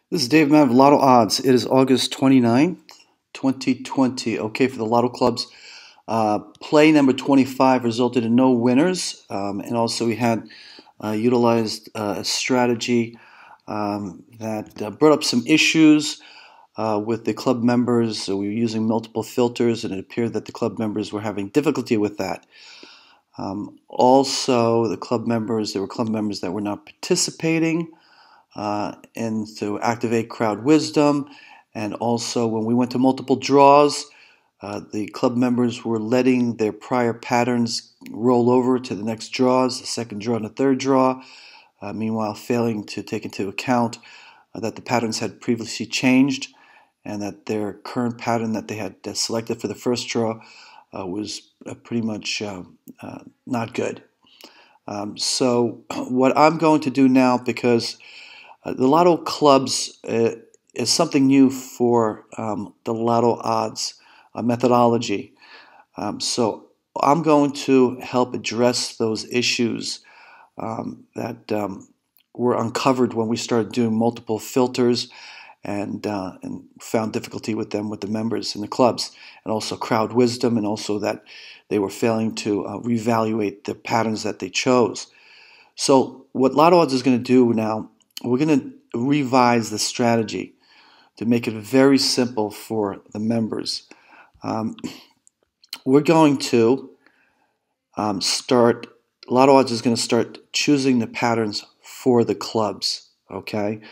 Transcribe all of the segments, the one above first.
This is Dave Mav, Lotto Odds. It is August 29th, 2020. Okay, for the Lotto Clubs. Play number 25 resulted in no winners, and also we had utilized a strategy that brought up some issues with the club members. So we were using multiple filters, and it appeared that the club members were having difficulty with that. Also, there were club members that were not participating. And to activate crowd wisdom. And also, when we went to multiple draws, the club members were letting their prior patterns roll over to the next draws, the second draw and the third draw, meanwhile failing to take into account that the patterns had previously changed and that their current pattern that they had selected for the first draw was pretty much not good. So what I'm going to do now, because the Lotto Clubs is something new for the Lotto Odds methodology. So I'm going to help address those issues that were uncovered when we started doing multiple filters and found difficulty with them with the members in the clubs, and also crowd wisdom, and also that they were failing to reevaluate the patterns that they chose. So what Lotto Odds is going to do now, we're going to revise the strategy to make it very simple for the members. We're going to Lotto Odds is going to start choosing the patterns for the clubs, okay?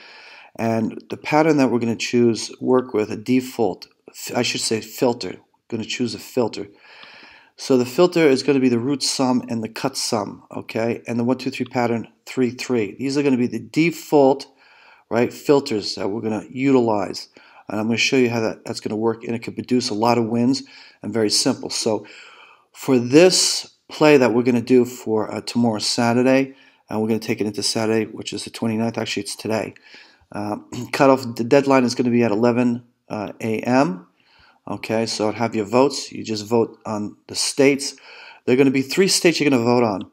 And the pattern that we're going to work with a default, I should say filter. We're going to choose a filter. So the filter is going to be the root sum and the cut sum, okay? And the 1, 2, 3 pattern 3, 3. These are going to be the default, right, filters that we're going to utilize. And I'm going to show you how that's going to work, and it can produce a lot of wins and very simple. So for this play that we're going to do for tomorrow, Saturday, and we're going to take it into Saturday, which is the 29th. Actually, it's today. The deadline is going to be at 11 a.m. Okay, so I'd have your votes. You just vote on the states. There are going to be 3 states you're going to vote on.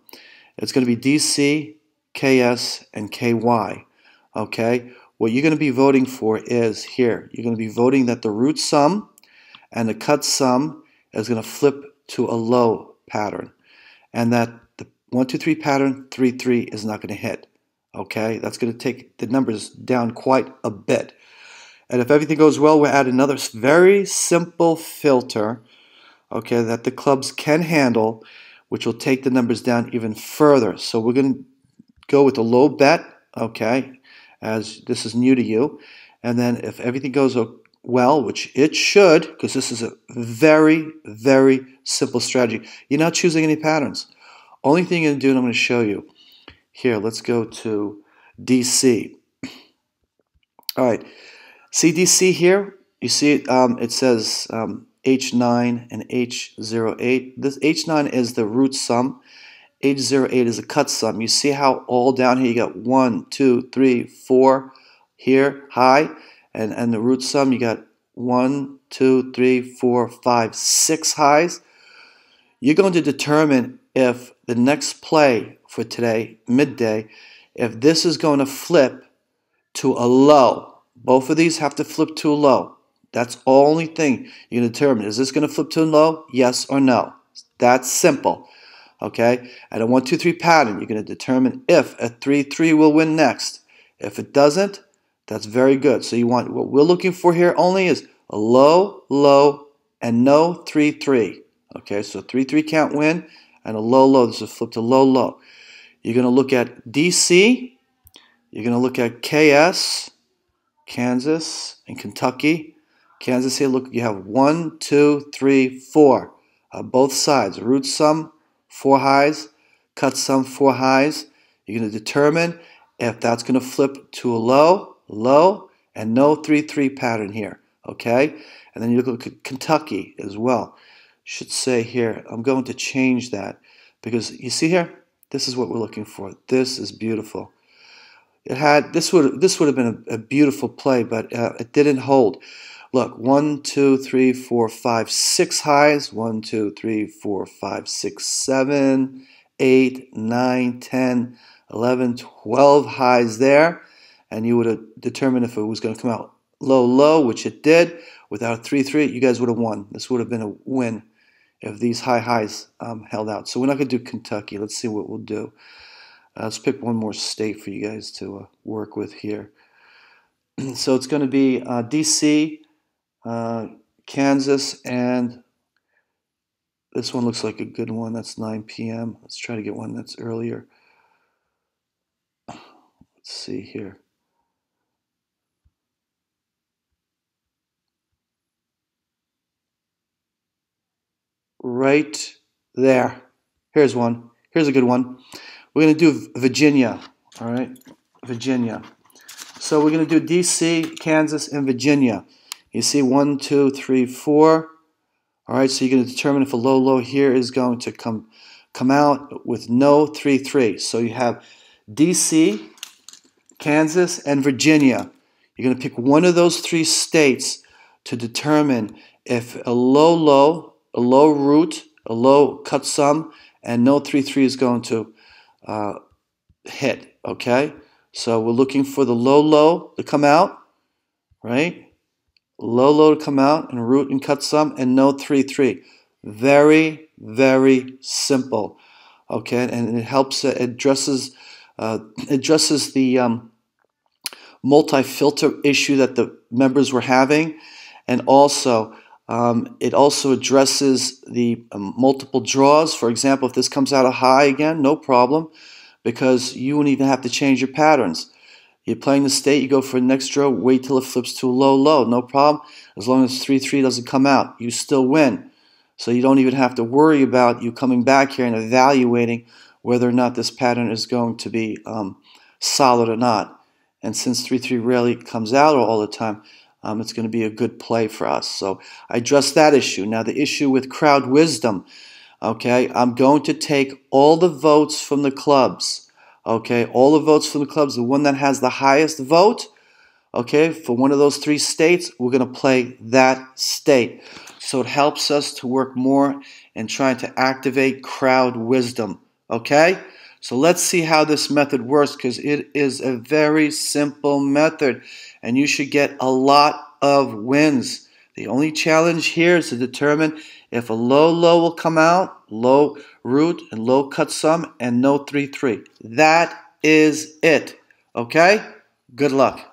It's going to be DC, KS, and KY. Okay, what you're going to be voting for is here. You're going to be voting that the root sum and the cut sum is going to flip to a low pattern, and that the 1, 2, 3 pattern 3, 3 is not going to hit. Okay, that's going to take the numbers down quite a bit. And if everything goes well, we'll add another very simple filter, okay, that the clubs can handle, which will take the numbers down even further. So we're going to go with a low bet, okay, as this is new to you. And then if everything goes well, which it should, because this is a very, very simple strategy. You're not choosing any patterns. Only thing you're going to do, and I'm going to show you. Here, let's go to DC. All right. See DC here? You see it, it says H9 and H08. This H9 is the root sum. H08 is a cut sum. You see how all down here you got 1, 2, 3, 4 here, high. And the root sum you got 1, 2, 3, 4, 5, 6 highs. You're going to determine if the next play for today, midday, if this is going to flip to a low. Both of these have to flip to a low. That's the only thing you can determine. Is this going to flip to a low? Yes or no. That's simple. Okay? And a 1, 2, 3 pattern, you're going to determine if a 3, 3 will win next. If it doesn't, that's very good. So you want, what we're looking for here only is a low, low, and no 3, 3. Okay, so 3, 3 can't win, and a low, low. This will flip to low, low. You're going to look at DC. You're going to look at KS, Kansas, and Kentucky. Kansas here, look, you have 1, 2, 3, 4. Both sides. Root sum, 4 highs. Cut sum, 4 highs. You're going to determine if that's going to flip to a low, low, and no 3, 3 pattern here. Okay? And then you look at Kentucky as well. Should say here, I'm going to change that because you see here, this is what we're looking for. This is beautiful. It had this would have been a beautiful play, but it didn't hold. Look, 1, 2, 3, 4, 5, 6 highs. 1, 2, 3, 4, 5, 6, 7, 8, 9, 10, 11, 12 highs there. and you would have determined if it was going to come out low, low, which it did. Without a 3-3, you guys would have won. This would have been a win if these high highs held out. So we're not going to do Kentucky. Let's see what we'll do. Let's pick one more state for you guys to work with here. So it's going to be D.C., Kansas, and this one looks like a good one. That's 9 p.m. Let's try to get one that's earlier. Let's see here. Right there. Here's one. Here's a good one. We're going to do Virginia. All right, Virginia. So we're going to do D.C., Kansas, and Virginia. You see 1, 2, 3, 4. All right, so you're going to determine if a low, low here is going to come out with no 3-3. So you have D.C., Kansas, and Virginia. You're going to pick one of those 3 states to determine if a low, low, a low root, a low cut sum, and no 3-3 is going to hit, okay? So we're looking for the low, low to come out, right? Low, low to come out, and root and cut sum, and no 3-3. Very, very simple, okay? And it helps, it addresses the multi-filter issue that the members were having, and also it also addresses the multiple draws. For example, if this comes out a high again, no problem, because you won't even have to change your patterns. You're playing the state, you go for the next draw, wait till it flips to a low, low, no problem. As long as 3-3 doesn't come out, you still win. So you don't even have to worry about you coming back here and evaluating whether or not this pattern is going to be solid or not. And since 3-3 rarely comes out all the time, it's going to be a good play for us. So I addressed that issue. Now the issue with crowd wisdom, okay, I'm going to take all the votes from the clubs, okay, all the votes from the clubs, the one that has the highest vote, okay, for one of those 3 states, we're going to play that state. So it helps us to work more in trying to activate crowd wisdom, okay? So let's see how this method works, because it is a very simple method and you should get a lot of wins. The only challenge here is to determine if a low, low will come out, low root and low cut sum, and no 3-3. That is it. Okay? Good luck.